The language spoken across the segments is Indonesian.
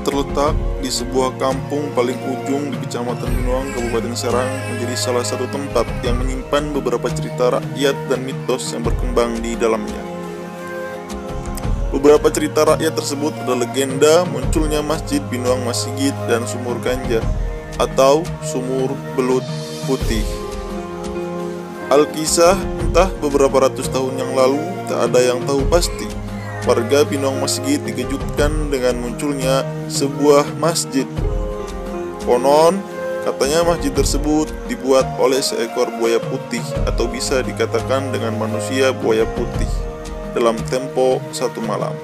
terletak di sebuah kampung paling ujung di Kecamatan Binuang, Kabupaten Serang, menjadi salah satu tempat yang menyimpan beberapa cerita rakyat dan mitos yang berkembang di dalamnya. Beberapa cerita rakyat tersebut adalah legenda munculnya Masjid Binuang Masigit dan Sumur Ganja atau Sumur Belut Putih. Alkisah, entah beberapa ratus tahun yang lalu, tak ada yang tahu pasti. Warga Binuang Masigit dikejutkan dengan munculnya sebuah masjid. Konon, katanya masjid tersebut dibuat oleh seekor buaya putih atau bisa dikatakan dengan manusia buaya putih dalam tempo satu malam.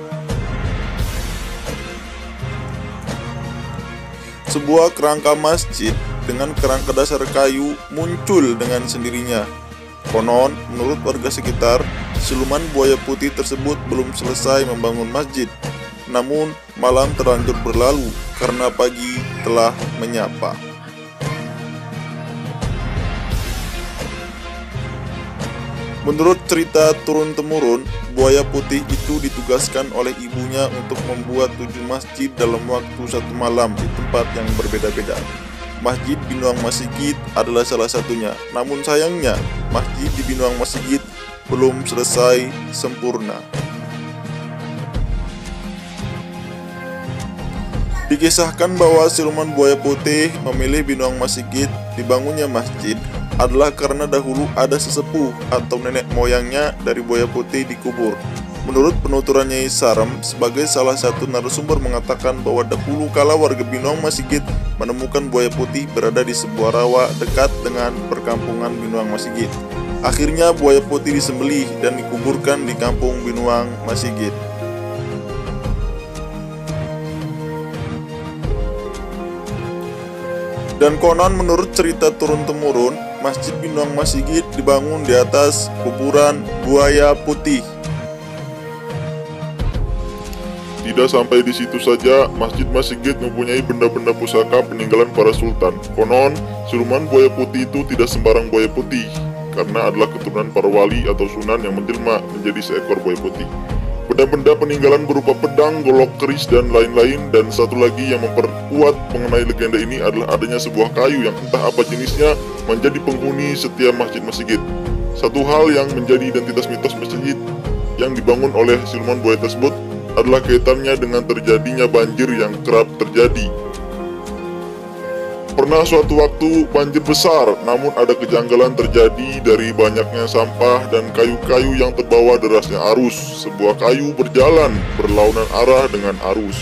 Sebuah kerangka masjid dengan kerangka dasar kayu muncul dengan sendirinya. Konon, menurut warga sekitar, siluman buaya putih tersebut belum selesai membangun masjid. Namun, malam terlanjur berlalu karena pagi telah menyapa. Menurut cerita turun-temurun, buaya putih itu ditugaskan oleh ibunya untuk membuat 7 masjid dalam waktu satu malam di tempat yang berbeda-beda. Masjid Binuang Masigit adalah salah satunya. Namun sayangnya, masjid di Binuang Masigit belum selesai sempurna. Dikisahkan bahwa siluman buaya putih memilih Binuang Masigit dibangunnya masjid adalah karena dahulu ada sesepuh atau nenek moyangnya dari buaya putih dikubur. Menurut penuturan Nyai Sarem, sebagai salah satu narasumber mengatakan bahwa dahulu kala warga Binuang Masigit menemukan buaya putih berada di sebuah rawa dekat dengan perkampungan Binuang Masigit. Akhirnya buaya putih disembelih dan dikuburkan di kampung Binuang Masigit. Dan konon menurut cerita turun-temurun, Masjid Binuang Masigit dibangun di atas kuburan buaya putih. Tidak sampai di situ saja, Masjid Masigit mempunyai benda-benda pusaka peninggalan para sultan. Konon, siluman buaya putih itu tidak sembarang buaya putih, karena adalah keturunan para wali atau sunan yang menjelma menjadi seekor buaya putih. Benda-benda peninggalan berupa pedang, golok keris, dan lain-lain. Dan satu lagi yang memperkuat mengenai legenda ini adalah adanya sebuah kayu yang entah apa jenisnya menjadi penghuni setiap Masjid Masigit. Satu hal yang menjadi identitas mitos masjid yang dibangun oleh siluman buaya tersebut adalah kaitannya dengan terjadinya banjir yang kerap terjadi. Pernah suatu waktu banjir besar, namun ada kejanggalan terjadi dari banyaknya sampah dan kayu-kayu yang terbawa derasnya arus. Sebuah kayu berjalan berlawanan arah dengan arus.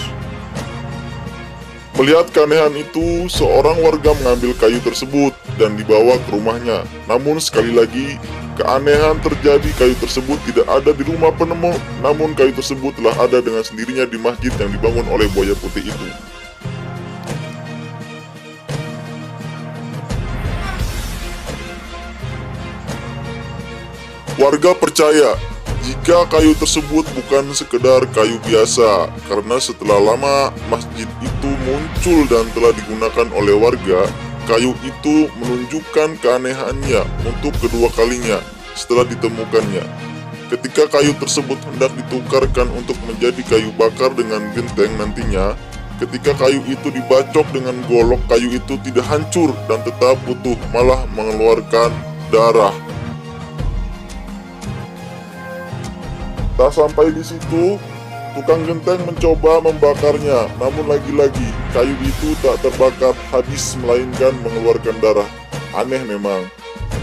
Melihat keanehan itu, seorang warga mengambil kayu tersebut dan dibawa ke rumahnya. Namun sekali lagi, keanehan terjadi, kayu tersebut tidak ada di rumah penemu, namun kayu tersebut telah ada dengan sendirinya di masjid yang dibangun oleh buaya putih itu. Warga percaya jika kayu tersebut bukan sekedar kayu biasa, karena setelah lama masjid itu muncul dan telah digunakan oleh warga, kayu itu menunjukkan keanehannya untuk kedua kalinya setelah ditemukannya. Ketika kayu tersebut hendak ditukarkan untuk menjadi kayu bakar dengan genteng nantinya, ketika kayu itu dibacok dengan golok, kayu itu tidak hancur dan tetap utuh, malah mengeluarkan darah. Tak sampai di situ, tukang genteng mencoba membakarnya, namun lagi-lagi kayu itu tak terbakar habis melainkan mengeluarkan darah. Aneh memang.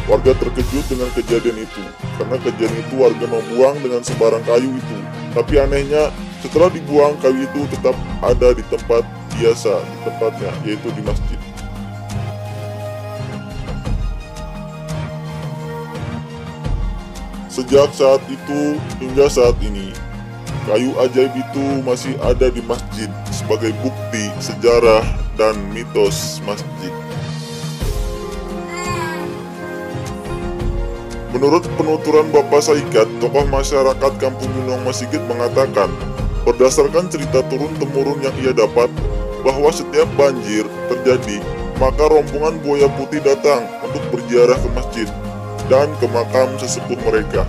Warga terkejut dengan kejadian itu, karena kejadian itu warga membuang dengan sembarang kayu itu. Tapi anehnya, setelah dibuang, kayu itu tetap ada di tempat biasa, di tempatnya, yaitu di masjid. Sejak saat itu hingga saat ini, kayu ajaib itu masih ada di masjid sebagai bukti sejarah dan mitos masjid. Menurut penuturan Bapak Saikat, tokoh masyarakat Kampung Binuang Masigit mengatakan, berdasarkan cerita turun-temurun yang ia dapat, bahwa setiap banjir terjadi, maka rombongan buaya putih datang untuk berziarah ke masjid dan ke makam sesepuh mereka.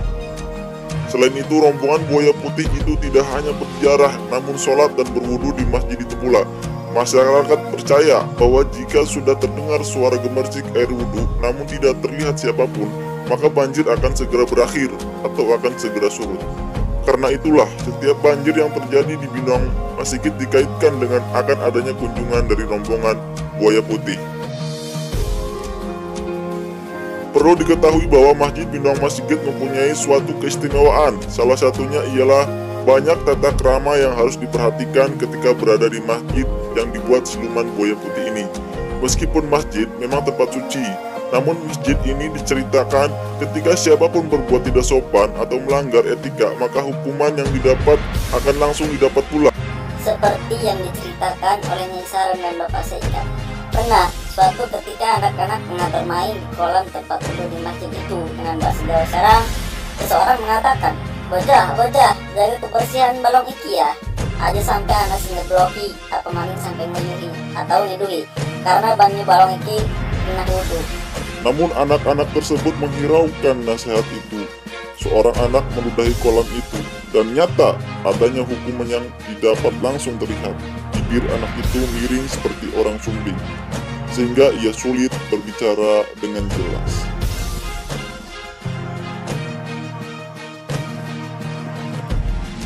Selain itu, rombongan buaya putih itu tidak hanya berziarah, namun sholat dan berwudu di masjid itu pula. Masyarakat percaya bahwa jika sudah terdengar suara gemercik air wudhu namun tidak terlihat siapapun, maka banjir akan segera berakhir atau akan segera surut. Karena itulah, setiap banjir yang terjadi di Binoang Masigit dikaitkan dengan akan adanya kunjungan dari rombongan buaya putih. Perlu diketahui bahwa Masjid Binoang Masigit mempunyai suatu keistimewaan. Salah satunya ialah banyak tata krama yang harus diperhatikan ketika berada di masjid yang dibuat siluman buaya putih ini. Meskipun masjid memang tempat suci, namun masjid ini diceritakan ketika siapapun berbuat tidak sopan atau melanggar etika, maka hukuman yang didapat akan langsung didapat pula. Seperti yang diceritakan oleh Nyai Saron dan Bapak Seika. Pernah suatu ketika anak-anak tengah bermain di kolam tempat wudhu di masjid itu. Dengan bahasa Jawa Serang, seseorang mengatakan, "Bocah, jaga kebersihan balong iki ya. Aja sampai anak sing ngebloki, apa maning sampai menyuhi atau nyeduhi, karena banyu balong iki kena wudhu." Namun anak-anak tersebut menghiraukan nasihat itu. Seorang anak meludahi kolam itu, dan nyata adanya hukuman yang didapat langsung terlihat. Bibir anak itu miring seperti orang sumbing, sehingga ia sulit berbicara dengan jelas.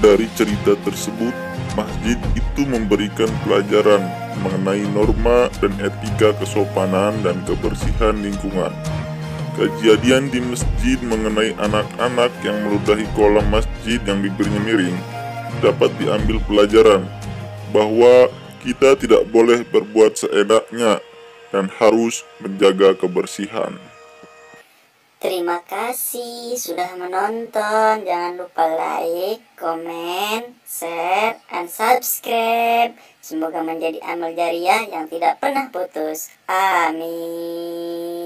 Dari cerita tersebut, masjid itu memberikan pelajaran mengenai norma dan etika kesopanan dan kebersihan lingkungan. Kejadian di masjid mengenai anak-anak yang meludahi kolam masjid yang bibirnya miring dapat diambil pelajaran bahwa kita tidak boleh berbuat seenaknya dan harus menjaga kebersihan. Terima kasih sudah menonton. Jangan lupa like, komen, share, and subscribe. Semoga menjadi amal jariah yang tidak pernah putus. Amin.